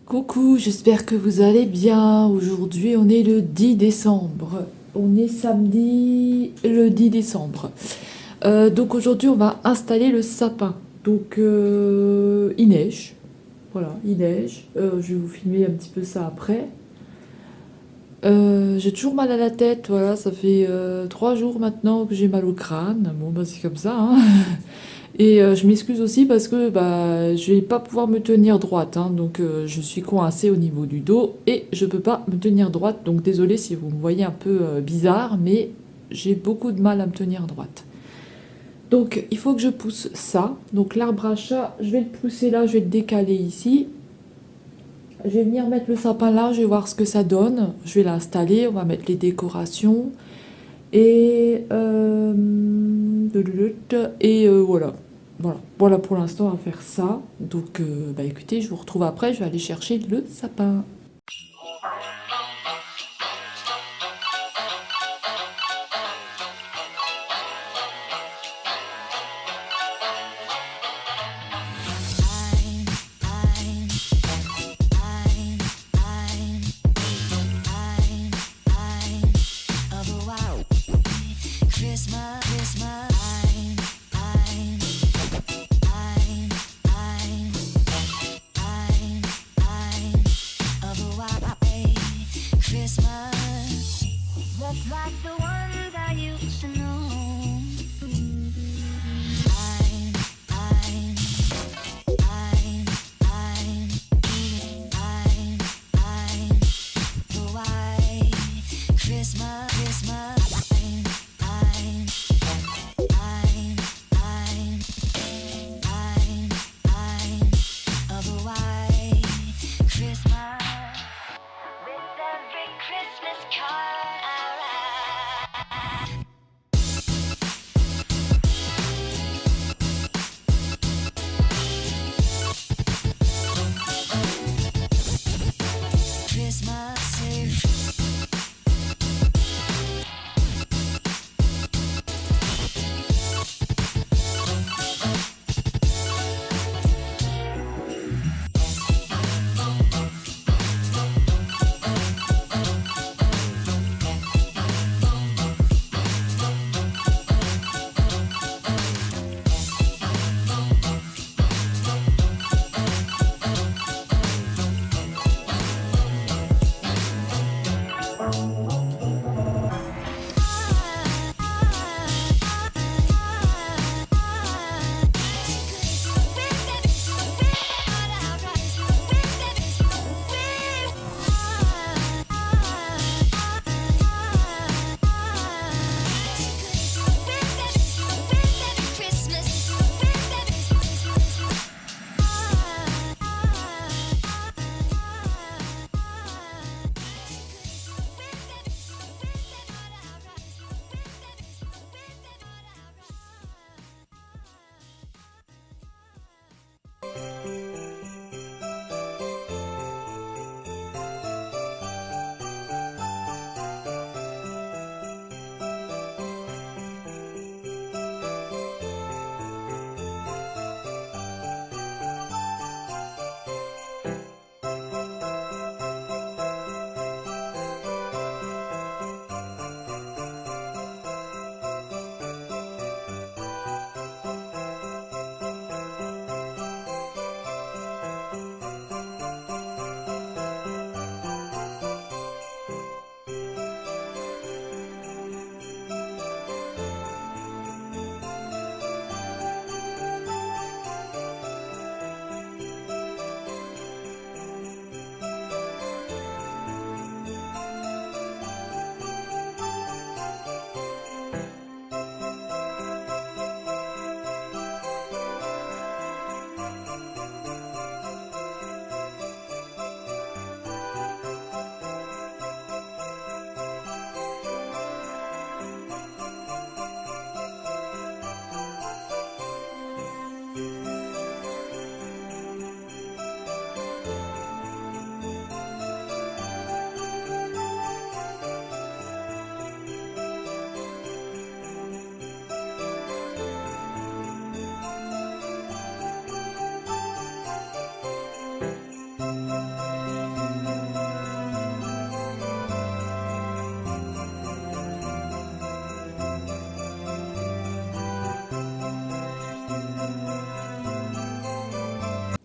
Coucou, j'espère que vous allez bien. Aujourd'hui, on est le 10 décembre. On est samedi le 10 décembre. Donc aujourd'hui, on va installer le sapin. Donc il neige. Voilà, il neige. Je vais vous filmer un petit peu ça après. J'ai toujours mal à la tête. Voilà, ça fait 3 jours maintenant que j'ai mal au crâne. Bon, bah c'est comme ça, hein. Et je m'excuse aussi parce que bah, je vais pas pouvoir me tenir droite, hein, donc je suis coincée au niveau du dos et je peux pas me tenir droite. Donc désolée si vous me voyez un peu bizarre, mais j'ai beaucoup de mal à me tenir droite. Donc il faut que je pousse ça. Donc l'arbre à chat, je vais le pousser là, je vais le décaler ici. Je vais venir mettre le sapin là, je vais voir ce que ça donne. Je vais l'installer, on va mettre les décorations. Et, voilà. Voilà pour l'instant, on va faire ça. Donc, bah écoutez, je vous retrouve après. Je vais aller chercher le sapin.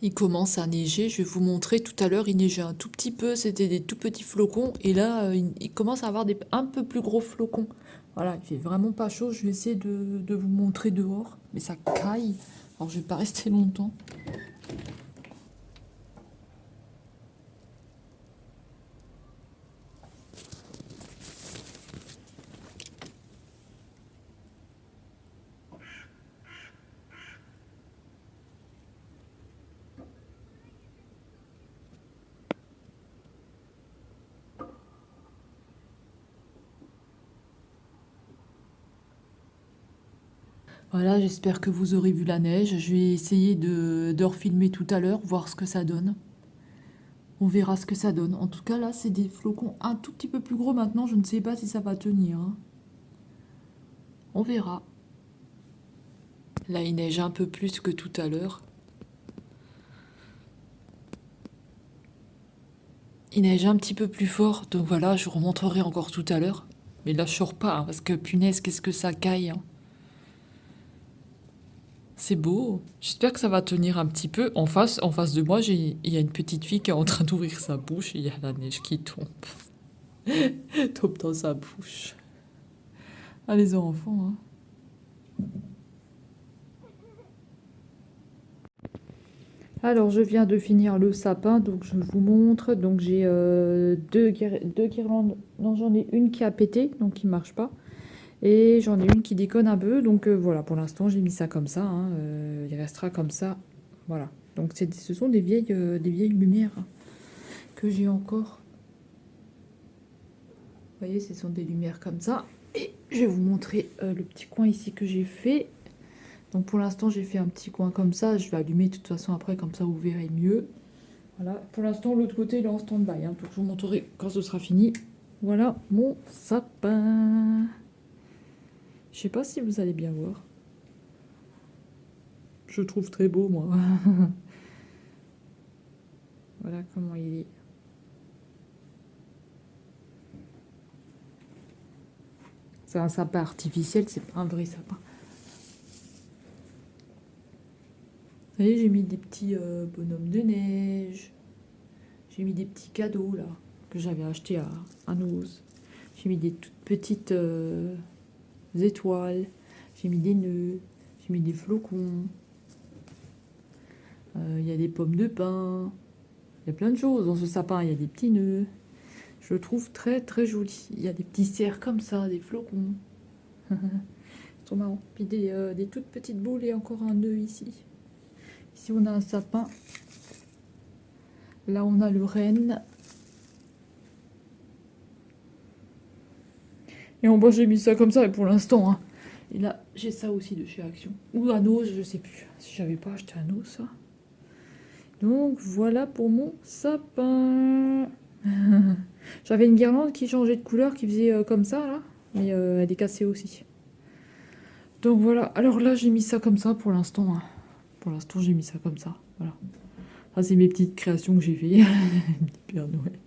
Il commence à neiger, je vais vous montrer tout à l'heure, il neigeait un tout petit peu, c'était des tout petits flocons, et là, il commence à avoir des un peu plus gros flocons. Voilà, il fait vraiment pas chaud, je vais essayer de vous montrer dehors, mais ça caille, alors je vais pas rester longtemps. Voilà, j'espère que vous aurez vu la neige, je vais essayer de refilmer tout à l'heure, voir ce que ça donne. On verra ce que ça donne. En tout cas, là, c'est des flocons un tout petit peu plus gros maintenant, je ne sais pas si ça va tenir, hein. On verra. Là, il neige un peu plus que tout à l'heure. Il neige un petit peu plus fort, donc voilà, je remonterai encore tout à l'heure. Mais là, je sors pas, hein, parce que punaise, qu'est-ce que ça caille, hein. C'est beau. J'espère que ça va tenir un petit peu. En face de moi, il y a une petite fille qui est en train d'ouvrir sa bouche et il y a la neige qui tombe. Tombe dans sa bouche. Ah, les enfants, hein. Alors, je viens de finir le sapin, donc je vous montre. Donc, j'ai deux guirlandes. Non, j'en ai une qui a pété, donc qui marche pas. Et j'en ai une qui déconne un peu, donc voilà, pour l'instant j'ai mis ça comme ça, hein, il restera comme ça, voilà. Donc ce sont des vieilles lumières que j'ai encore. Vous voyez, ce sont des lumières comme ça. Et je vais vous montrer le petit coin ici que j'ai fait. Donc pour l'instant j'ai fait un petit coin comme ça, je vais allumer de toute façon après, comme ça vous verrez mieux. Voilà, pour l'instant l'autre côté il est en stand-by, hein, donc je vous montrerai quand ce sera fini. Voilà mon sapin. Je sais pas si vous allez bien voir. Je le trouve très beau, moi. Voilà comment il est. C'est un sapin artificiel, c'est pas un vrai sapin. Vous voyez, j'ai mis des petits bonhommes de neige. J'ai mis des petits cadeaux, là, que j'avais acheté à Noz. J'ai mis des toutes petites étoiles. J'ai mis des nœuds. J'ai mis des flocons. Il y a des pommes de pin. Il y a plein de choses dans ce sapin. Il y a des petits nœuds. Je le trouve très très joli. Il y a des petits cerfs comme ça, des flocons. C'est trop marrant. Puis des toutes petites boules et encore un nœud ici. Ici on a un sapin. Là on a le renne. Et en bas j'ai mis ça comme ça pour l'instant, hein. Et là j'ai ça aussi de chez Action. Ou à Noz, je sais plus. Si j'avais pas acheté à Noz ça. Donc voilà pour mon sapin. J'avais une guirlande qui changeait de couleur, qui faisait comme ça là. Mais elle est cassée aussi. Donc voilà, alors là j'ai mis ça comme ça pour l'instant, hein. Pour l'instant j'ai mis ça comme ça, voilà. Ça c'est mes petites créations que j'ai fait. Père Noël.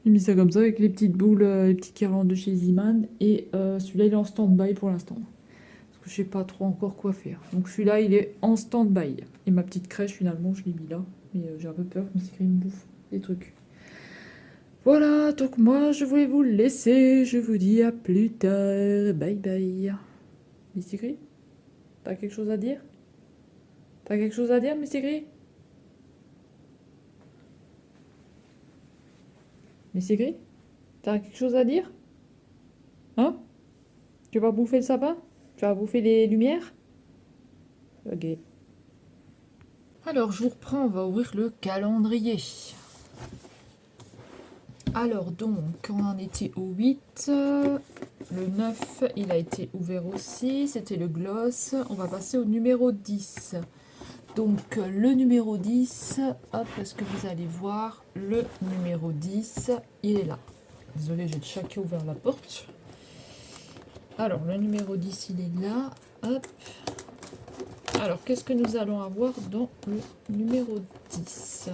J'ai mis ça comme ça avec les petites boules, les petites guirlandes de chez Ziman. Et celui-là il est en stand-by pour l'instant. Parce que je sais pas trop encore quoi faire. Donc celui-là il est en stand-by. Et ma petite crèche finalement je l'ai mis là. Mais j'ai un peu peur qu'on s'écrit une bouffe des trucs. Voilà, donc moi je voulais vous laisser. Je vous dis à plus tard. Bye bye. Miss Gris, t'as quelque chose à dire? T'as quelque chose à dire, Miss Gris? Miss Gris, t'as quelque chose à dire? Hein? Tu vas bouffer le sapin? Tu vas bouffer les lumières? Ok. Alors, je vous reprends, on va ouvrir le calendrier. Alors donc, on en était au 8. Le 9, il a été ouvert aussi. C'était le gloss. On va passer au numéro 10. Donc, le numéro 10, hop, est-ce que vous allez voir? Le numéro 10, il est là. Désolée, j'ai le chat qui a ouvert la porte. Alors, le numéro 10, il est là. Hop. Alors, qu'est-ce que nous allons avoir dans le numéro 10?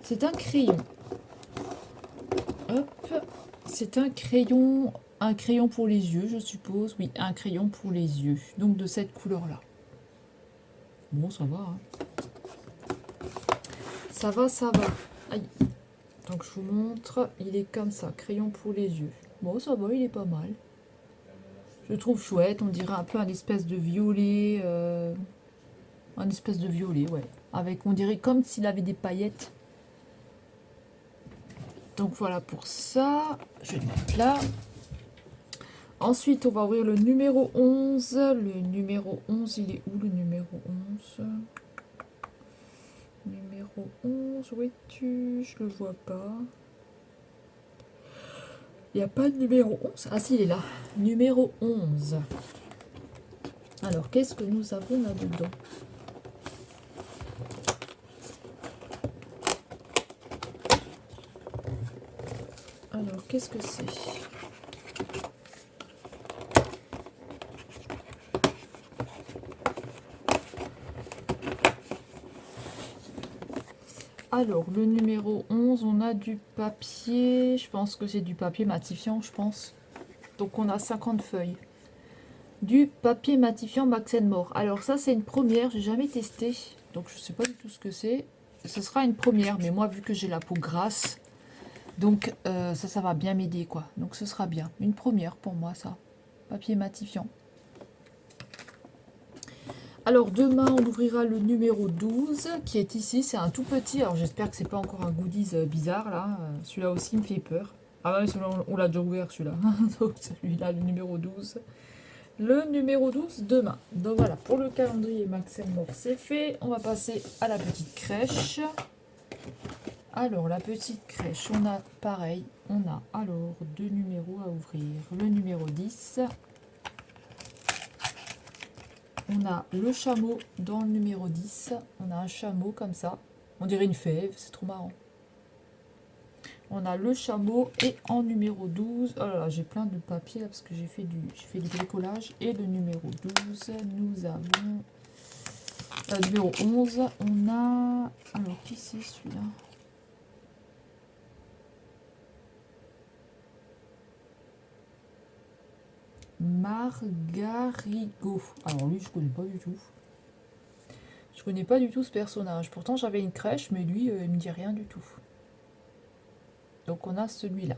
C'est un crayon. Hop. C'est un crayon pour les yeux, je suppose. Oui, un crayon pour les yeux. Donc, de cette couleur-là. Bon, ça va. Hein. Ça va, ça va. Aïe. Donc je vous montre, il est comme ça, crayon pour les yeux. Bon, ça va, il est pas mal. Je le trouve chouette, on dirait un peu un espèce de violet. Un espèce de violet, ouais. Avec, on dirait comme s'il avait des paillettes. Donc voilà pour ça. Je vais le mettre là. Ensuite, on va ouvrir le numéro 11. Le numéro 11, il est où le numéro 11? Numéro 11, où es-tu? Je le vois pas. Il n'y a pas de numéro 11. Ah si, il est là. Numéro 11. Alors, qu'est-ce que nous avons là-dedans? Alors, qu'est-ce que c'est? Alors, le numéro 11, on a du papier. Je pense que c'est du papier matifiant, je pense. Donc, on a 50 feuilles. Du papier matifiant Max More. Alors, ça, c'est une première. J'ai jamais testé. Donc, je sais pas du tout ce que c'est. Ce sera une première. Mais moi, vu que j'ai la peau grasse, donc ça va bien m'aider, quoi. Donc, ce sera bien. Une première pour moi, ça. Papier matifiant. Alors demain on ouvrira le numéro 12 qui est ici, c'est un tout petit, alors j'espère que c'est pas encore un goodies bizarre là, celui-là aussi me fait peur. Ah ouais, celui-là on l'a déjà ouvert celui-là, donc celui-là le numéro 12. Le numéro 12 demain. Donc voilà, pour le calendrier Max More c'est fait, on va passer à la petite crèche. Alors la petite crèche, on a pareil, on a alors deux numéros à ouvrir, le numéro 10. On a le chameau dans le numéro 10. On a un chameau comme ça. On dirait une fève, c'est trop marrant. On a le chameau et en numéro 12. Oh là là, j'ai plein de papiers là parce que j'ai fait du bricolage. Et le numéro 12, nous avons... numéro 11, on a... Alors, qui c'est celui-là? Margarigo. Alors lui, je connais pas du tout. Je connais pas du tout ce personnage. Pourtant, j'avais une crèche, mais lui, il me dit rien du tout. Donc, on a celui-là.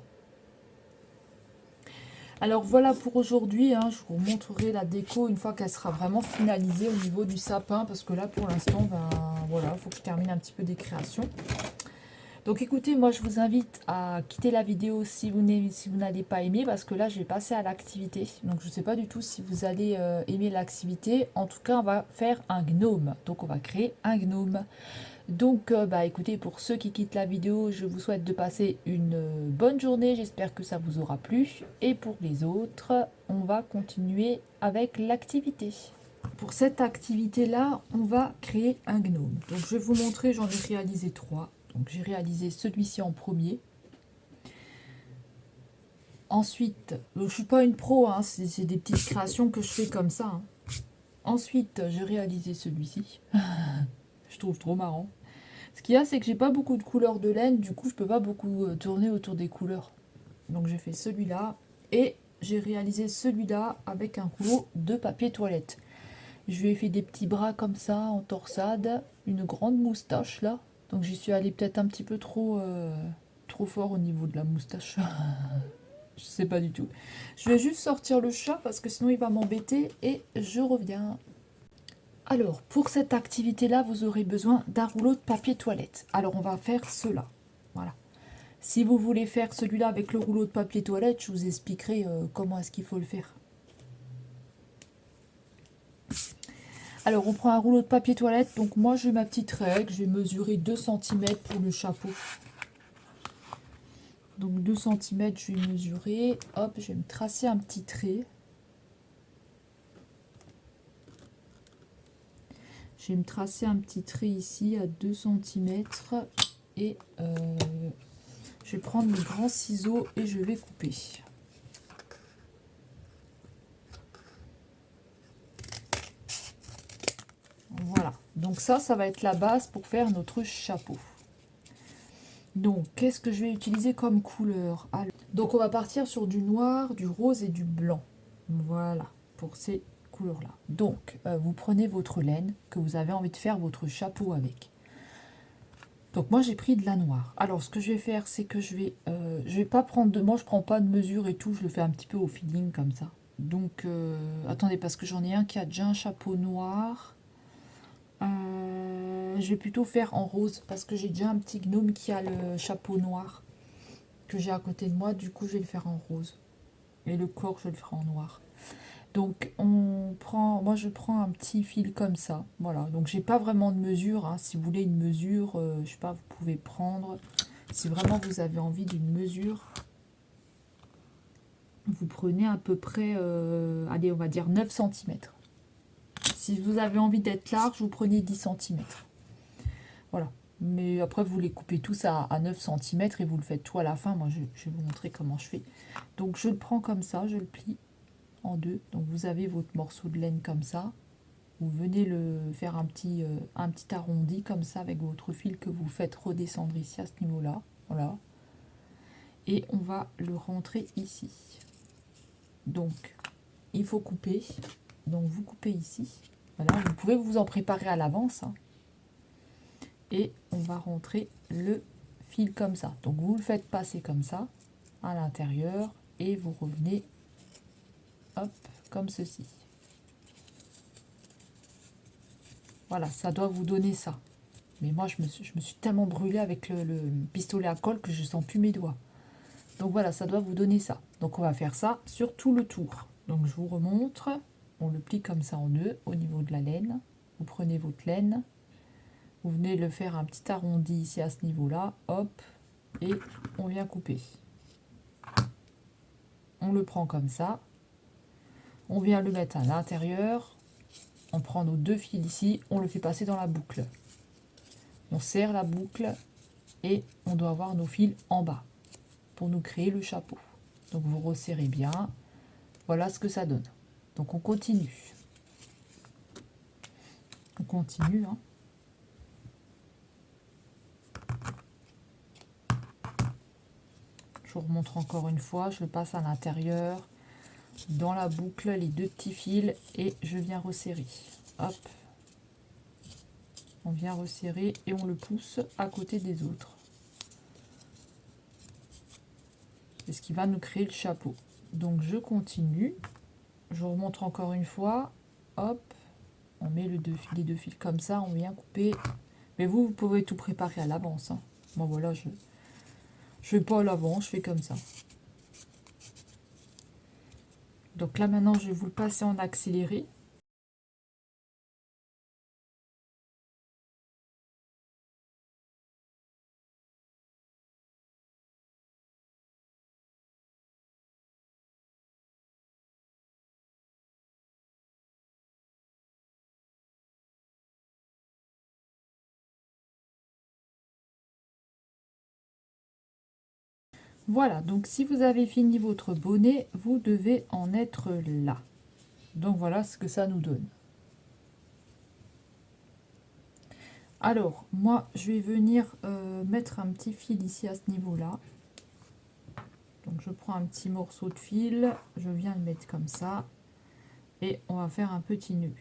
Alors, voilà pour aujourd'hui. Hein. Je vous montrerai la déco une fois qu'elle sera vraiment finalisée au niveau du sapin. Parce que là, pour l'instant, ben, voilà, il faut que je termine un petit peu des créations. Donc, écoutez, moi, je vous invite à quitter la vidéo si vous n'allez pas aimer. Parce que là, je vais passer à l'activité. Donc, je ne sais pas du tout si vous allez aimer l'activité. En tout cas, on va faire un gnome. Donc, on va créer un gnome. Donc, bah écoutez, pour ceux qui quittent la vidéo, je vous souhaite de passer une bonne journée. J'espère que ça vous aura plu. Et pour les autres, on va continuer avec l'activité. Pour cette activité-là, on va créer un gnome. Donc, je vais vous montrer, j'en ai réalisé 3. Donc, j'ai réalisé celui-ci en premier. Ensuite, je ne suis pas une pro, hein, c'est des petites créations que je fais comme ça. Hein. Ensuite, j'ai réalisé celui-ci. Je trouve trop marrant. Ce qu'il y a, c'est que j'ai pas beaucoup de couleurs de laine, du coup je peux pas beaucoup tourner autour des couleurs. Donc j'ai fait celui-là et j'ai réalisé celui-là avec un rouleau de papier toilette. Je lui ai fait des petits bras comme ça en torsade, une grande moustache là. Donc j'y suis allée peut-être un petit peu trop fort au niveau de la moustache. Je sais pas du tout. Je vais juste sortir le chat parce que sinon il va m'embêter et je reviens. Alors, pour cette activité-là, vous aurez besoin d'un rouleau de papier toilette. Alors, on va faire cela. Voilà. Si vous voulez faire celui-là avec le rouleau de papier toilette, je vous expliquerai comment est-ce qu'il faut le faire. Alors, on prend un rouleau de papier toilette. Donc, moi, j'ai ma petite règle. Je vais mesurer 2 cm pour le chapeau. Donc, 2 cm, je vais mesurer. Hop, je vais me tracer un petit trait. Je vais me tracer un petit trait ici à 2 cm et je vais prendre mes grands ciseaux et je vais couper. Voilà, donc ça va être la base pour faire notre chapeau. Donc, qu'est-ce que je vais utiliser comme couleur? Alors, donc, on va partir sur du noir, du rose et du blanc. Voilà, pour ces couleur-là. Donc, vous prenez votre laine que vous avez envie de faire votre chapeau avec. Donc moi j'ai pris de la noire. Alors ce que je vais faire, c'est que je vais pas prendre de... Moi je prends pas de mesure et tout, je le fais un petit peu au feeling comme ça. Donc attendez, parce que j'en ai un qui a déjà un chapeau noir. Je vais plutôt faire en rose parce que j'ai déjà un petit gnome qui a le chapeau noir que j'ai à côté de moi. Du coup je vais le faire en rose. Et le corps je le ferai en noir. Donc moi je prends un petit fil comme ça, voilà. Donc j'ai pas vraiment de mesure, hein. Si vous voulez une mesure, je sais pas, vous pouvez prendre. Si vraiment vous avez envie d'une mesure, vous prenez à peu près, allez, on va dire 9 centimètres. Si vous avez envie d'être large, vous prenez 10 centimètres. Voilà. Mais après, vous les coupez tous à 9 centimètres et vous le faites tout à la fin. Moi, je vais vous montrer comment je fais. Donc je le prends comme ça, je le plie en deux. Donc vous avez votre morceau de laine comme ça. Vous venez le faire un petit arrondi comme ça avec votre fil que vous faites redescendre ici à ce niveau-là. Voilà. Et on va le rentrer ici. Donc, il faut couper. Donc, vous coupez ici. Voilà, vous pouvez vous en préparer à l'avance, hein. Et on va rentrer le fil comme ça. Donc, vous le faites passer comme ça à l'intérieur et vous revenez, hop, comme ceci. Voilà, ça doit vous donner ça. Mais moi, je me suis tellement brûlée avec le pistolet à colle que je sens plus mes doigts. Donc voilà, ça doit vous donner ça. Donc on va faire ça sur tout le tour. Donc je vous remontre. On le plie comme ça en deux au niveau de la laine. Vous prenez votre laine. Vous venez le faire un petit arrondi ici à ce niveau-là. Hop. Et on vient couper. On le prend comme ça. On vient le mettre à l'intérieur. On prend nos deux fils ici. On le fait passer dans la boucle. On serre la boucle. Et on doit avoir nos fils en bas pour nous créer le chapeau. Donc vous resserrez bien. Voilà ce que ça donne. Donc on continue. On continue, hein. Je vous remontre encore une fois. Je le passe à l'intérieur, dans la boucle, les deux petits fils, et je viens resserrer. Hop. On vient resserrer et on le pousse à côté des autres. C'est ce qui va nous créer le chapeau. Donc je continue. Je vous remontre encore une fois. Hop. On met les deux fils comme ça. On vient couper. Mais vous pouvez tout préparer à l'avance, hein. Bon voilà, je fais pas à l'avance, je fais comme ça. Donc là maintenant, je vais vous le passer en accéléré. Voilà, donc si vous avez fini votre bonnet, vous devez en être là. Donc voilà ce que ça nous donne. Alors, moi, je vais venir mettre un petit fil ici à ce niveau-là. Donc je prends un petit morceau de fil, je viens le mettre comme ça. Et on va faire un petit nœud.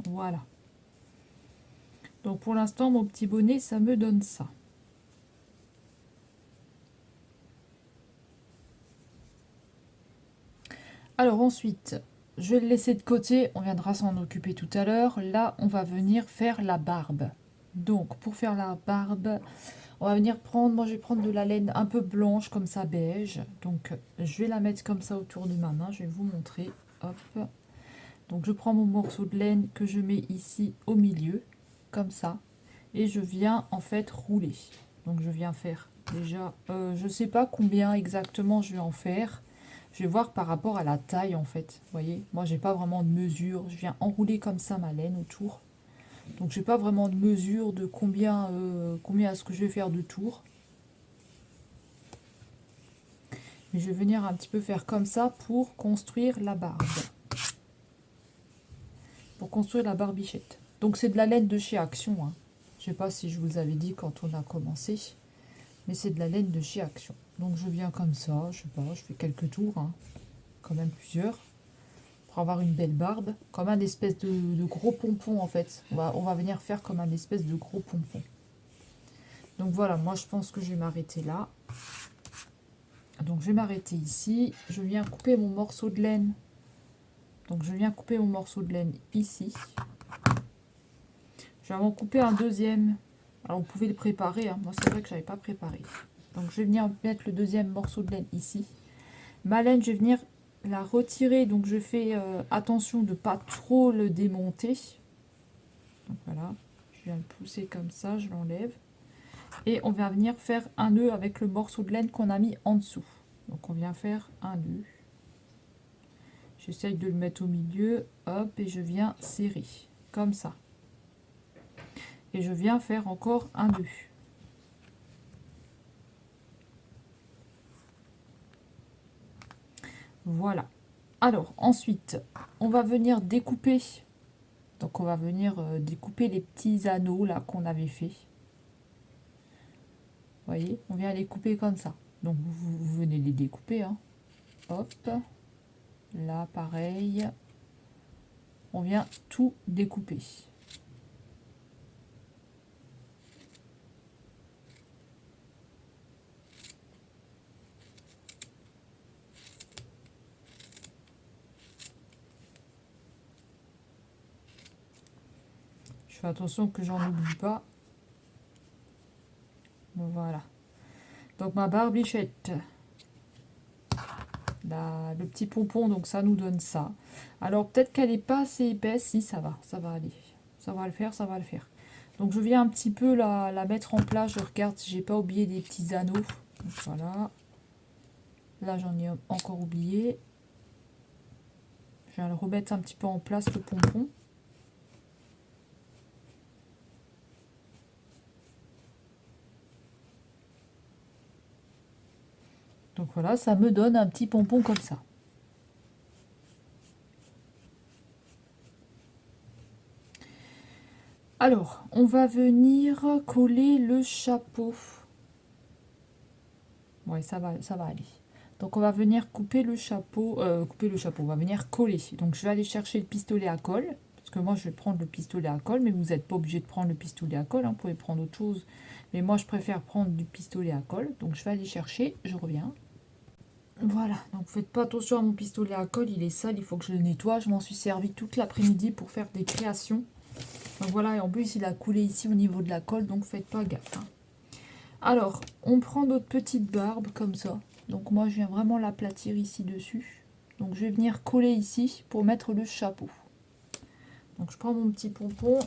Voilà. Donc pour l'instant, mon petit bonnet, ça me donne ça. Alors ensuite, je vais le laisser de côté, on viendra s'en occuper tout à l'heure. Là, on va venir faire la barbe. Donc pour faire la barbe, on va venir prendre, moi je vais prendre de la laine un peu blanche comme ça, beige. Donc je vais la mettre comme ça autour de ma main, je vais vous montrer. Hop. Donc je prends mon morceau de laine que je mets ici au milieu, comme ça. Et je viens en fait rouler. Donc je viens faire déjà, je sais pas combien exactement je vais en faire. Je vais voir par rapport à la taille en fait. Vous voyez, moi j'ai pas vraiment de mesure. Je viens enrouler comme ça ma laine autour. Donc j'ai pas vraiment de mesure de combien est-ce que je vais faire de tours. Mais je vais venir un petit peu faire comme ça pour construire la barbe. pour construire la barbichette. Donc c'est de la laine de chez Action, hein. Je sais pas si je vous l'avais dit quand on a commencé, mais c'est de la laine de chez Action. Donc je viens comme ça, je sais pas, je fais quelques tours, hein, quand même plusieurs, pour avoir une belle barbe, comme un espèce de gros pompon en fait. On va venir faire comme un espèce de gros pompon. Donc voilà, moi je pense que je vais m'arrêter là. Donc je vais m'arrêter ici. Je viens couper mon morceau de laine. Donc je viens couper mon morceau de laine ici. Je vais en couper un deuxième. Alors vous pouvez le préparer, hein. Moi c'est vrai que je n'avais pas préparé. Donc je vais venir mettre le deuxième morceau de laine ici. Ma laine, je vais venir la retirer. Donc je fais attention de ne pas trop le démonter. Donc voilà, je viens le pousser comme ça, je l'enlève. Et on va venir faire un nœud avec le morceau de laine qu'on a mis en dessous. Donc on vient faire un nœud. J'essaye de le mettre au milieu, hop, et je viens serrer, comme ça. Et je viens faire encore un nœud. Voilà. Alors, ensuite, on va venir découper. Donc on va venir découper les petits anneaux là qu'on avait fait. Vous voyez, on vient les couper comme ça. Donc vous venez les découper, hein. Hop. Là, pareil. On vient tout découper. Je fais attention que j'en oublie pas. Voilà. Donc ma barbichette. Le petit pompon, donc ça nous donne ça. Alors peut-être qu'elle n'est pas assez épaisse. Si, ça va aller. Ça va le faire, ça va le faire. Donc je viens un petit peu la mettre en place. Je regarde si j'ai pas oublié des petits anneaux. Donc, voilà. Là j'en ai encore oublié. Je vais le remettre un petit peu en place, le pompon. Donc voilà, ça me donne un petit pompon comme ça. Alors, on va venir coller le chapeau. Ouais, ça va aller. Donc on va venir couper le chapeau, on va venir coller. Donc je vais aller chercher le pistolet à colle, parce que moi je vais prendre le pistolet à colle, mais vous n'êtes pas obligé de prendre le pistolet à colle, hein, vous pouvez prendre autre chose. Mais moi je préfère prendre du pistolet à colle, donc je vais aller chercher, je reviens. Voilà, donc faites pas attention à mon pistolet à colle, il est sale, il faut que je le nettoie. Je m'en suis servi toute l'après-midi pour faire des créations. Donc voilà, et en plus il a coulé ici au niveau de la colle, donc faites pas gaffe, hein. Alors, on prend notre petite barbe comme ça. Donc moi, je viens vraiment l'aplatir ici dessus. Donc je vais venir coller ici pour mettre le chapeau. Donc je prends mon petit pompon.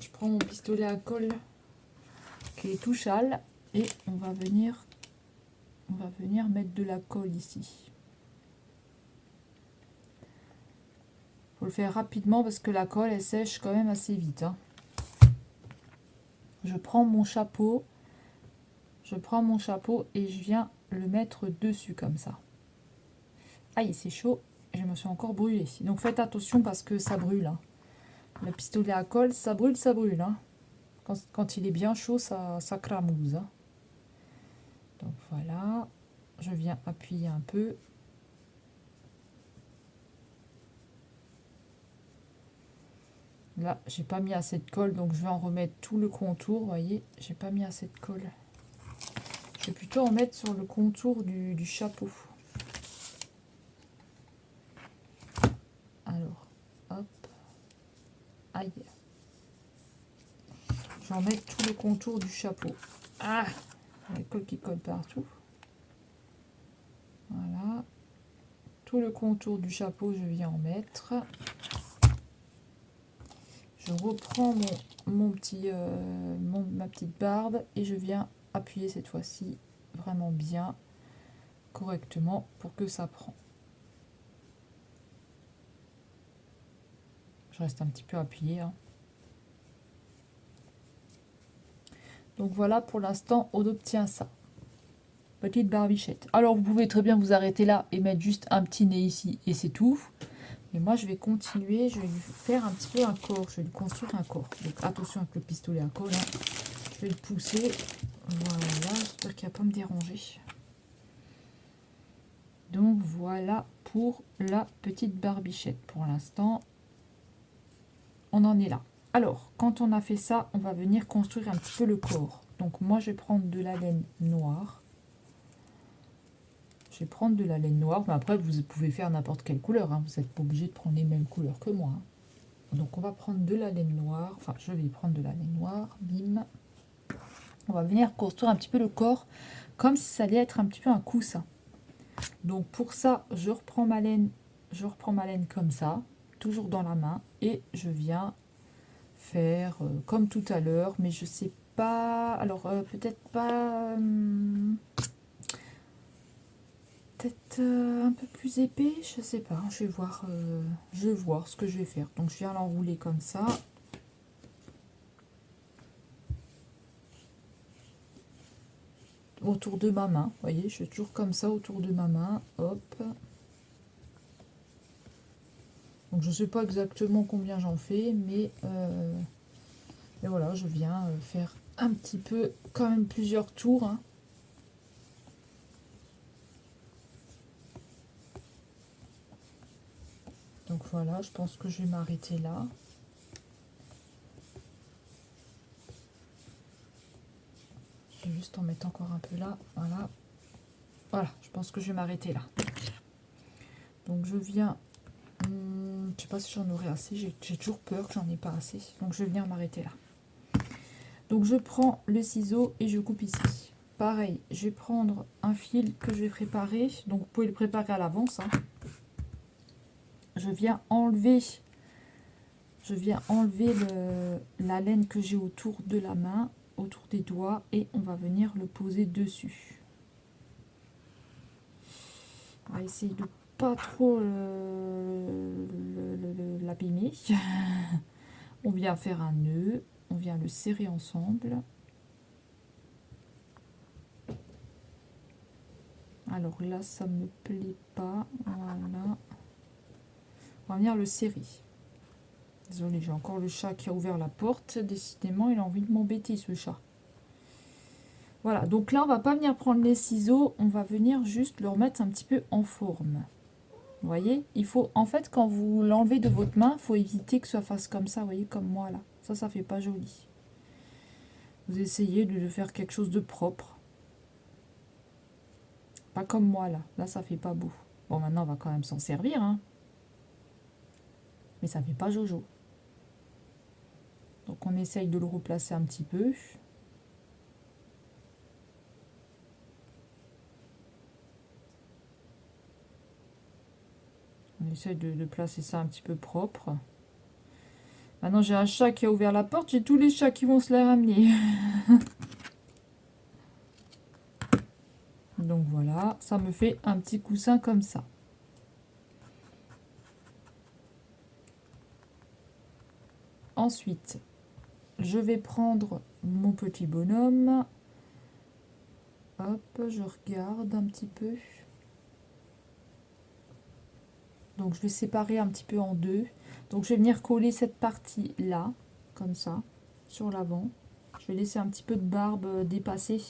Je prends mon pistolet à colle qui est tout châle. Et on va venir mettre de la colle ici. Faut le faire rapidement parce que la colle, elle sèche quand même assez vite, hein. Je prends mon chapeau. Et je viens le mettre dessus comme ça. Aïe, c'est chaud. Je me suis encore brûlée. Donc faites attention parce que ça brûle, hein. Le pistolet à colle, ça brûle, hein. Quand il est bien chaud, ça cramouse, hein. Donc voilà. Je viens appuyer un peu. Là, j'ai pas mis assez de colle, donc je vais en remettre tout le contour. Vous voyez, j'ai pas mis assez de colle. Je vais plutôt en mettre sur le contour du chapeau. Alors, hop. Aïe. Je vais en mettre tout le contour du chapeau. Ah, la colle qui colle partout. Voilà. Tout le contour du chapeau, je viens en mettre. Je reprends ma petite barbe et je viens appuyer cette fois-ci vraiment bien, correctement, pour que ça prend. Je reste un petit peu appuyé, hein. Donc voilà, pour l'instant, on obtient ça. Petite barbichette. Alors, vous pouvez très bien vous arrêter là et mettre juste un petit nez ici et c'est tout. Et moi, je vais continuer, je vais lui faire un petit peu un corps, je vais lui construire un corps. Donc attention avec le pistolet à colle, hein. Je vais le pousser. Voilà, j'espère qu'il ne va pas me déranger. Donc voilà pour la petite barbichette. Pour l'instant, on en est là. Alors, quand on a fait ça, on va venir construire un petit peu le corps. Donc moi, je vais prendre de la laine noire. Je vais prendre de la laine noire, mais après, vous pouvez faire n'importe quelle couleur, hein. Vous n'êtes pas obligé de prendre les mêmes couleurs que moi, hein. Donc on va prendre de la laine noire, enfin je vais prendre de la laine noire, bim. On va venir construire un petit peu le corps, comme si ça allait être un petit peu un coussin. Donc pour ça, je reprends ma laine comme ça, toujours dans la main, et je viens faire comme tout à l'heure, mais je sais pas, alors peut-être pas, peut-être un peu plus épais, je sais pas, je vais voir ce que je vais faire. Donc je viens l'enrouler comme ça. Autour de ma main, vous voyez, je fais toujours comme ça autour de ma main, hop. Donc je sais pas exactement combien j'en fais, mais voilà, je viens faire un petit peu, quand même plusieurs tours, hein. Donc voilà, je pense que je vais m'arrêter là. Je vais juste en mettre encore un peu là, voilà. Voilà, je pense que je vais m'arrêter là. Donc je viens, je sais pas si j'en aurai assez, j'ai toujours peur que j'en ai pas assez. Donc je vais venir m'arrêter là. Donc je prends le ciseau et je coupe ici. Pareil, je vais prendre un fil que je vais préparer. Donc vous pouvez le préparer à l'avance, hein. Je viens enlever la laine que j'ai autour de la main, autour des doigts, et on va venir le poser dessus. On va essayer de pas trop l'abîmer. On vient faire un nœud, on vient le serrer ensemble. Alors là, ça me plaît pas. Voilà. On va venir le serrer. Désolée, j'ai encore le chat qui a ouvert la porte. Décidément, il a envie de m'embêter, ce chat. Voilà, donc là, on va pas venir prendre les ciseaux. On va venir juste le remettre un petit peu en forme. Vous voyez, il faut, en fait, quand vous l'enlevez de votre main, il faut éviter que ça fasse comme ça, vous voyez, comme moi, là. Ça fait pas joli. Vous essayez de faire quelque chose de propre. Pas comme moi, là. Là, ça fait pas beau. Bon, maintenant, on va quand même s'en servir, hein. Mais ça fait pas jojo. Donc, on essaye de le replacer un petit peu. On essaye de placer ça un petit peu propre. Maintenant, j'ai un chat qui a ouvert la porte. J'ai tous les chats qui vont se la ramener. Donc voilà, ça me fait un petit coussin comme ça. Ensuite, je vais prendre mon petit bonhomme. Hop, je regarde un petit peu. Donc je vais séparer un petit peu en deux. Donc je vais venir coller cette partie là, comme ça, sur l'avant. Je vais laisser un petit peu de barbe dépasser.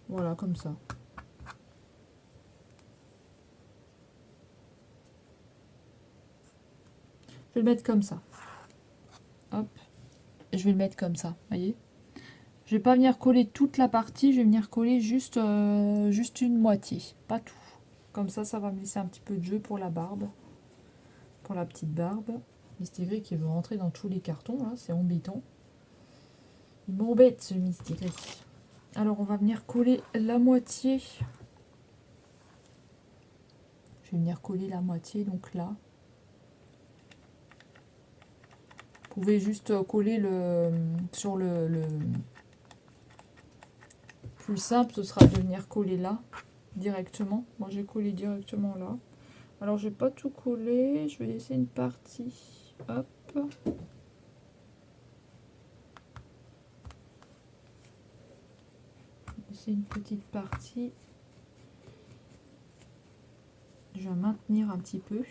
Voilà, comme ça. Je vais le mettre comme ça. Hop. Et je vais le mettre comme ça, voyez. Je vais pas venir coller toute la partie, je vais venir coller juste une moitié, pas tout. Comme ça va me laisser un petit peu de jeu pour la barbe, pour la petite barbe. Mystigris qui veut rentrer dans tous les cartons, là, c'est embêtant. Il m'embête ce Mystigris. Alors on va venir coller la moitié. Je vais venir coller la moitié, donc là. Vous pouvez juste coller sur le plus simple, ce sera de venir coller là, directement. Moi j'ai collé directement là. Alors je vais pas tout coller, je vais laisser une partie. Hop. Laisser une petite partie. Je vais maintenir un petit peu.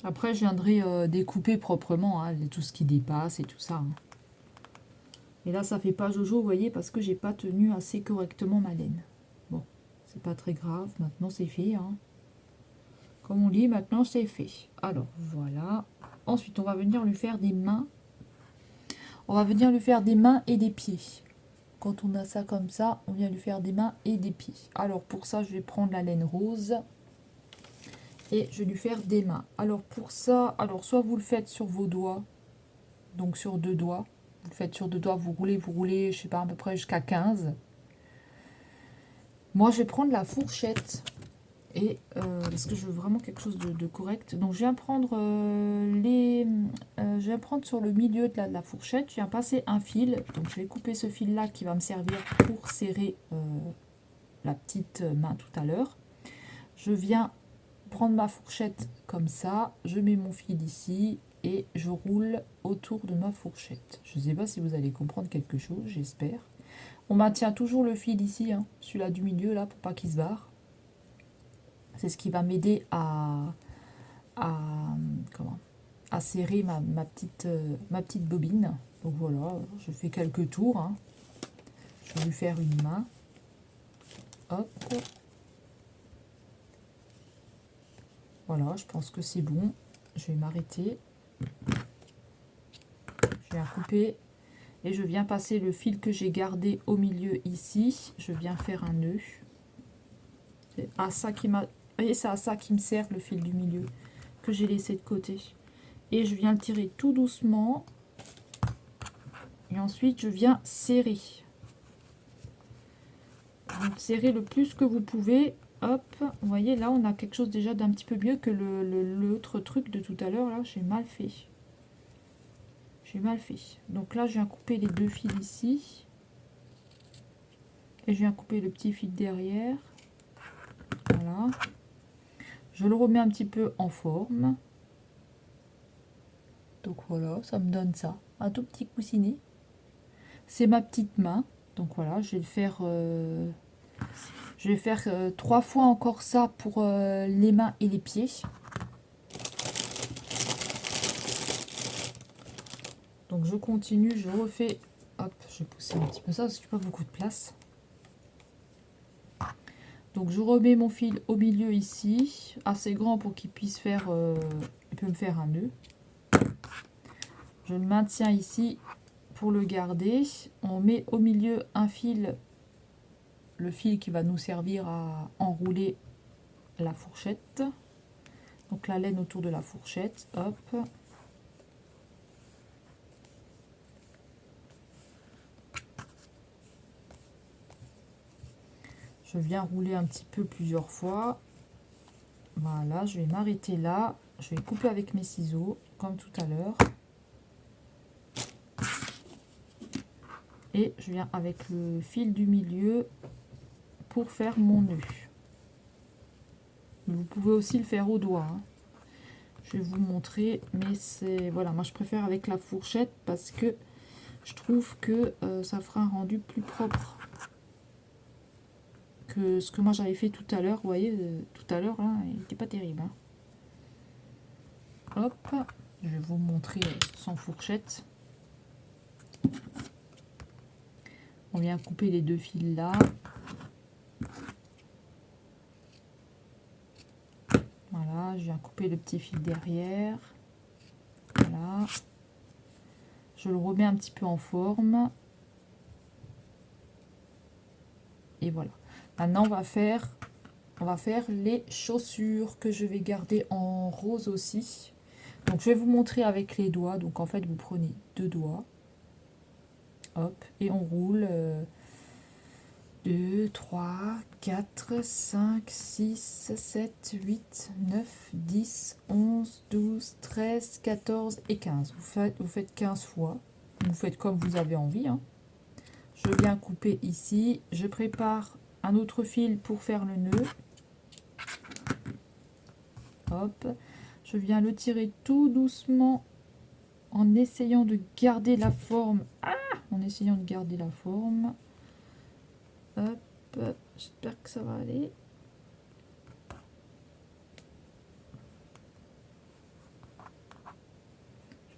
Après, je viendrai découper proprement hein, tout ce qui dépasse et tout ça. Hein. Et là, ça fait pas jojo, vous voyez, parce que j'ai pas tenu assez correctement ma laine. Bon, c'est pas très grave. Maintenant, c'est fait. Hein. Comme on dit, maintenant, c'est fait. Alors, voilà. Ensuite, on va venir lui faire des mains. On va venir lui faire des mains et des pieds. Quand on a ça comme ça, on vient lui faire des mains et des pieds. Alors, pour ça, je vais prendre la laine rose. Et je vais lui faire des mains. Alors, pour ça, soit vous le faites sur vos doigts. Donc, sur 2 doigts. Vous le faites sur 2 doigts, vous roulez, je sais pas, à peu près jusqu'à 15. Moi, je vais prendre la fourchette. Et parce que je veux vraiment quelque chose de correct. Donc, je viens prendre je viens prendre sur le milieu de la fourchette. Je viens passer un fil. Donc, je vais couper ce fil-là qui va me servir pour serrer la petite main tout à l'heure. Je viens prendre ma fourchette comme ça. Je mets mon fil ici. Et je roule autour de ma fourchette. Je ne sais pas si vous allez comprendre quelque chose, j'espère. On maintient toujours le fil ici, hein, celui-là du milieu, là, pour pas qu'il se barre. C'est ce qui va m'aider à serrer ma petite bobine. Donc voilà, je fais quelques tours. Hein. Je vais lui faire une main. Hop. Voilà, je pense que c'est bon. Je vais m'arrêter. Je viens couper. Et je viens passer le fil que j'ai gardé au milieu ici. Je viens faire un nœud. C'est à ça qui m'a... Et c'est à ça qui me sert le fil du milieu que j'ai laissé de côté. Et je viens le tirer tout doucement. Et ensuite, je viens serrer. Donc, serrer le plus que vous pouvez. Hop, vous voyez, là, on a quelque chose déjà d'un petit peu mieux que l'autre truc de tout à l'heure. Là, j'ai mal fait. J'ai mal fait. Donc là, je viens couper les 2 fils ici. Et je viens couper le petit fil derrière. Voilà. Je le remets un petit peu en forme. Donc voilà, ça me donne ça. Un tout petit coussinet. C'est ma petite main. Donc voilà, je vais le faire... je vais faire 3 fois encore ça pour les mains et les pieds. Donc je continue, je refais... Hop, je vais pousser un petit peu ça parce que j'ai pas beaucoup de place. Donc je remets mon fil au milieu ici, assez grand pour qu'il puisse faire... il peut me faire un nœud. Je le maintiens ici pour le garder. On met au milieu un fil, le fil qui va nous servir à enrouler la fourchette. Donc la laine autour de la fourchette, hop. Je viens rouler un petit peu plusieurs fois. Voilà, je vais m'arrêter là. Je vais couper avec mes ciseaux, comme tout à l'heure. Et je viens avec le fil du milieu pour faire mon nœud. Vous pouvez aussi le faire au doigt. Hein. Je vais vous montrer, mais c'est... Voilà, moi je préfère avec la fourchette parce que je trouve que ça fera un rendu plus propre que ce que moi j'avais fait tout à l'heure. Vous voyez, tout à l'heure, il n'était pas terrible. Hein. Hop, je vais vous montrer sans fourchette. On vient couper les 2 fils là. Voilà, je viens couper le petit fil derrière. Voilà. Je le remets un petit peu en forme. Et voilà. Maintenant, on va faire les chaussures que je vais garder en rose aussi. Donc, je vais vous montrer avec les doigts. Donc, en fait, vous prenez 2 doigts. Hop, et on roule 2, 3, 4, 5, 6, 7, 8, 9, 10, 11, 12, 13, 14 et 15. Vous faites 15 fois. Vous faites comme vous avez envie. Hein. Je viens couper ici. Je prépare un autre fil pour faire le nœud. Hop. Je Je viens le tirer tout doucement en essayant de garder la forme. Ah, en essayant de garder la forme. Hop, j'espère que ça va aller.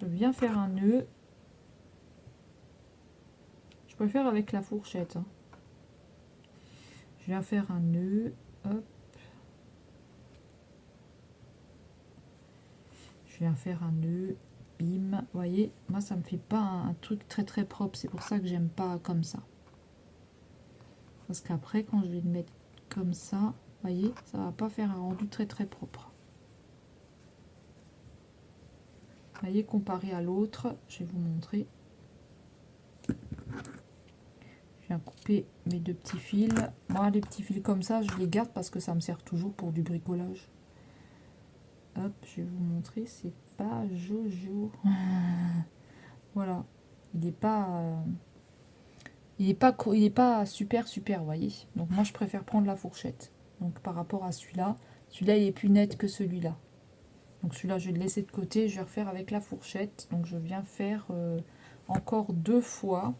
Je viens faire un nœud. Je préfère avec la fourchette. Hein. Je viens faire un nœud. Hop. Je viens faire un nœud. Bim. Vous voyez, moi ça me fait pas un truc très très propre. C'est pour ça que j'aime pas comme ça. Parce qu'après, quand je vais le mettre comme ça, vous voyez, ça va pas faire un rendu très très propre. Vous voyez, comparé à l'autre, je vais vous montrer. Je viens couper mes deux petits fils. Moi, les petits fils comme ça, je les garde parce que ça me sert toujours pour du bricolage. Hop, je vais vous montrer, c'est pas Jojo. Voilà, il n'est pas, il est pas super super, vous voyez. Donc moi, je préfère prendre la fourchette. Donc par rapport à celui-là, il est plus net que celui-là. Donc celui-là, je vais le laisser de côté. Je vais refaire avec la fourchette. Donc je viens faire encore 2 fois.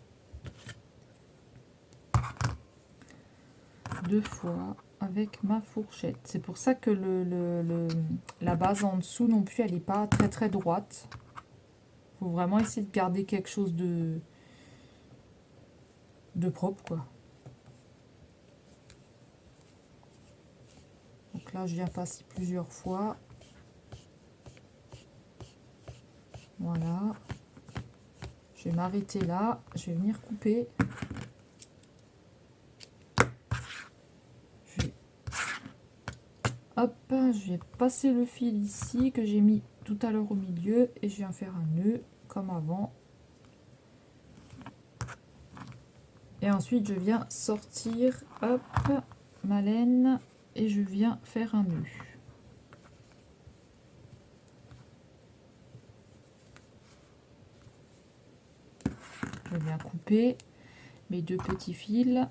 2 fois avec ma fourchette. C'est pour ça que la base en dessous non plus, elle n'est pas très très droite. Il faut vraiment essayer de garder quelque chose de propre, quoi. Donc là, je viens passer plusieurs fois. Voilà. Je vais m'arrêter là. Je vais venir couper. Hop, je vais passer le fil ici que j'ai mis tout à l'heure au milieu et je viens faire un nœud comme avant. Et ensuite, je viens sortir, hop, ma laine et je viens faire un nœud. Je viens couper mes 2 petits fils.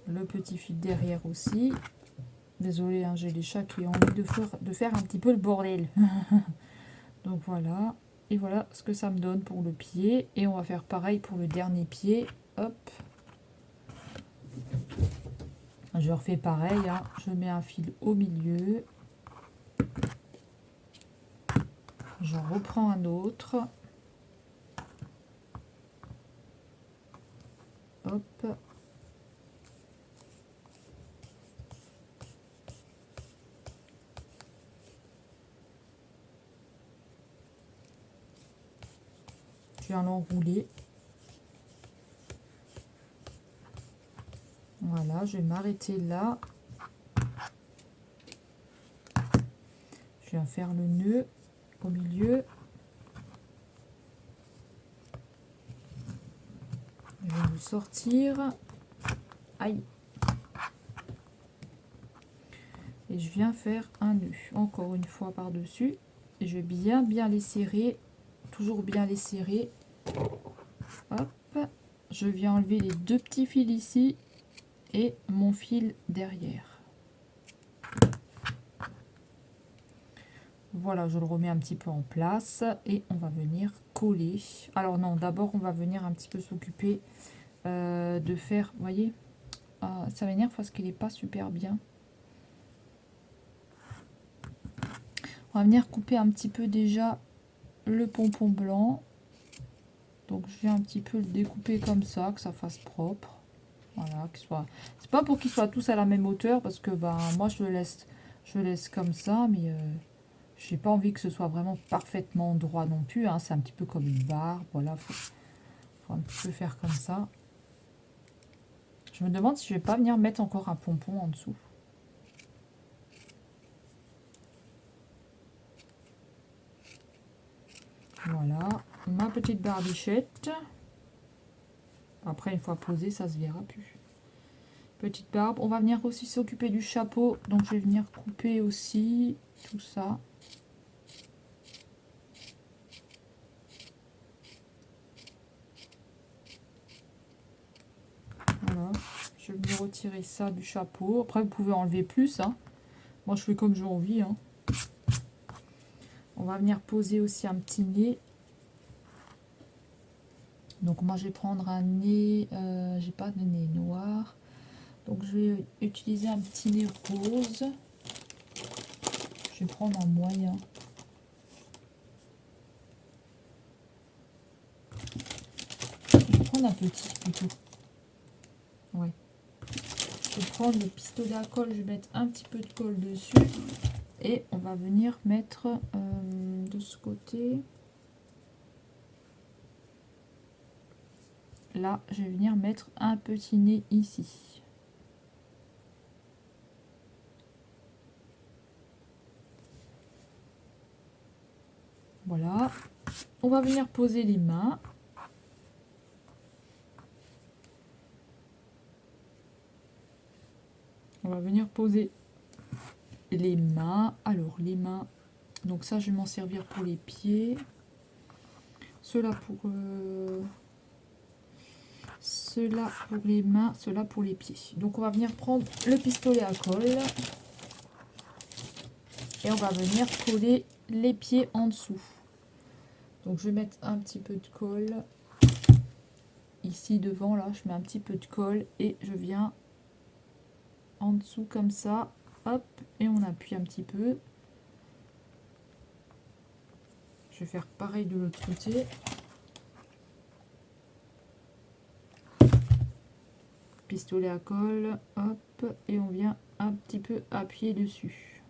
Le petit fil derrière aussi. Désolée, hein, j'ai les chats qui ont envie de faire un petit peu le bordel. Donc voilà. Et voilà ce que ça me donne pour le pied. Et on va faire pareil pour le dernier pied. Hop. Je refais pareil. Hein. Je mets un fil au milieu. J'en reprends un autre. Hop. Je viens l'enrouler. Voilà, je vais m'arrêter là. Je viens faire le nœud au milieu. Je vais le sortir. Aïe. Et je viens faire un nœud. Encore une fois par-dessus. Et je vais bien les serrer. Toujours bien les serrer. Hop. Je viens enlever les 2 petits fils ici. Et mon fil derrière. Voilà, je le remets un petit peu en place et on va venir coller. Alors non, d'abord on va venir un petit peu s'occuper de faire, vous voyez, ça m'énerve parce qu'il n'est pas super bien. On va venir couper un petit peu déjà le pompon blanc. Donc je viens un petit peu le découper comme ça, que ça fasse propre. Voilà, qu'il soit. C'est pas pour qu'ils soient tous à la même hauteur parce que ben moi je le laisse comme ça, mais j'ai pas envie que ce soit vraiment parfaitement droit non plus. Hein. C'est un petit peu comme une barre. Voilà, faut un petit peu faire comme ça. Je me demande si je vais pas venir mettre encore un pompon en dessous. Voilà, ma petite barbichette. Après, une fois posée, ça se verra plus. Petite barbe. On va venir aussi s'occuper du chapeau. Donc, je vais venir couper aussi tout ça. Voilà. Je vais me retirer ça du chapeau. Après, vous pouvez enlever plus, hein. Moi, je fais comme j'ai envie, hein. On va venir poser aussi un petit nez. Donc, moi, je vais prendre un nez... j'ai pas de nez noir. Donc, je vais utiliser un petit nez rose. Je vais prendre un moyen. Je vais prendre un petit, plutôt. Ouais. Je vais prendre le pistolet à colle. Je vais mettre un petit peu de colle dessus. Et on va venir mettre de ce côté. Là, je vais venir mettre un petit nez ici. Voilà. On va venir poser les mains. On va venir poser les mains. Alors, les mains. Donc ça, je vais m'en servir pour les pieds. Cela pour les mains, cela pour les pieds. Donc on va venir prendre le pistolet à colle et on va venir coller les pieds en dessous. Donc je vais mettre un petit peu de colle ici devant, là je mets un petit peu de colle et je viens en dessous comme ça, hop, et on appuie un petit peu. Je vais faire pareil de l'autre côté. Pistolet à colle, hop, et on vient un petit peu appuyer dessus.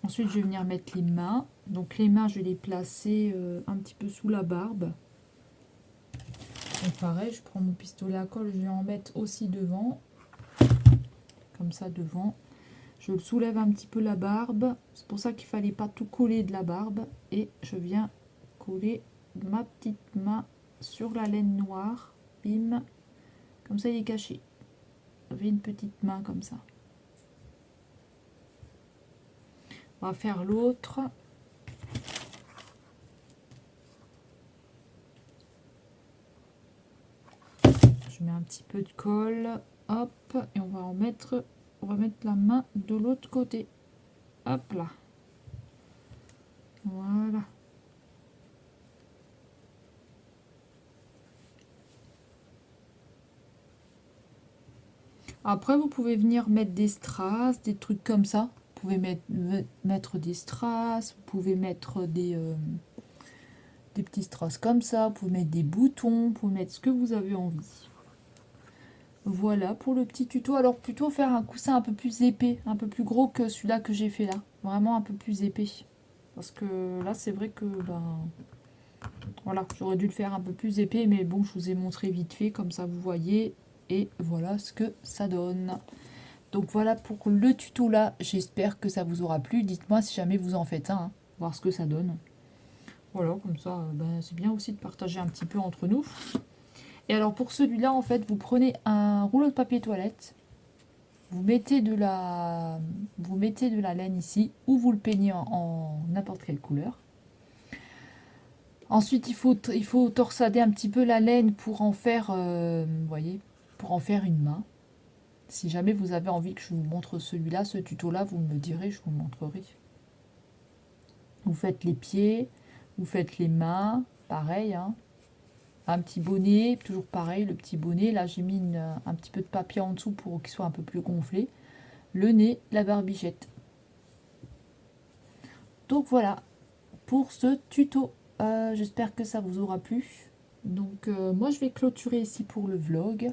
Ensuite, je vais venir mettre les mains. Donc les mains, je vais les placer un petit peu sous la barbe. Donc pareil, je prends mon pistolet à colle, je vais en mettre aussi devant. Comme ça, devant. Je le soulève un petit peu la barbe. C'est pour ça qu'il ne fallait pas tout coller de la barbe. Et je viens coller ma petite main sur la laine noire. Bim. Comme ça, il est caché. J'avais une petite main comme ça. On va faire l'autre. Je mets un petit peu de colle. Hop. Et on va mettre la main de l'autre côté. Hop là. Voilà. Après, vous pouvez venir mettre des strass, des trucs comme ça. Vous pouvez mettre des strass, vous pouvez mettre des petits strass comme ça, vous pouvez mettre des boutons, vous pouvez mettre ce que vous avez envie. Voilà pour le petit tuto. Alors plutôt faire un coussin un peu plus épais, un peu plus gros que celui-là que j'ai fait là. Vraiment un peu plus épais. Parce que là, c'est vrai que voilà, j'aurais dû le faire un peu plus épais, mais bon, je vous ai montré vite fait, comme ça vous voyez. Et voilà ce que ça donne. Donc voilà pour le tuto là, j'espère que ça vous aura plu. Dites-moi si jamais vous en faites un, hein, voir ce que ça donne. Voilà, comme ça, c'est bien aussi de partager un petit peu entre nous. Et alors pour celui-là, en fait, vous prenez un rouleau de papier toilette, vous mettez de la laine ici, ou vous le peignez en n'importe quelle couleur. Ensuite, il faut torsader un petit peu la laine pour en faire, vous voyez, pour en faire une main. Si jamais vous avez envie que je vous montre celui-là, ce tuto-là, vous me le direz, je vous le montrerai. Vous faites les pieds, vous faites les mains, pareil, hein. Un petit bonnet, toujours pareil, le petit bonnet. Là, j'ai mis un petit peu de papier en dessous pour qu'il soit un peu plus gonflé. Le nez, la barbichette. Donc voilà, pour ce tuto. J'espère que ça vous aura plu. Donc moi, je vais clôturer ici pour le vlog.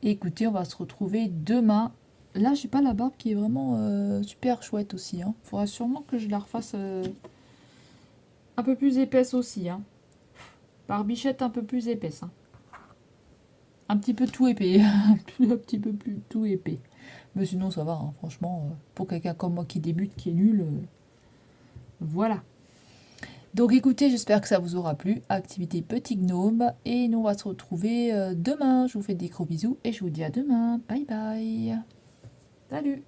Et écoutez, on va se retrouver demain. Là, j'ai pas la barbe qui est vraiment super chouette aussi. Hein. Faudra sûrement que je la refasse un peu plus épaisse aussi. Hein. Barbichette un peu plus épaisse. Hein. Un petit peu tout épais. un petit peu plus tout épais. Mais sinon, ça va. Hein. Franchement, pour quelqu'un comme moi qui débute, qui est nul, voilà. Donc écoutez, j'espère que ça vous aura plu. Activité Petit Gnome. Et nous, on va se retrouver demain. Je vous fais des gros bisous et je vous dis à demain. Bye bye. Salut.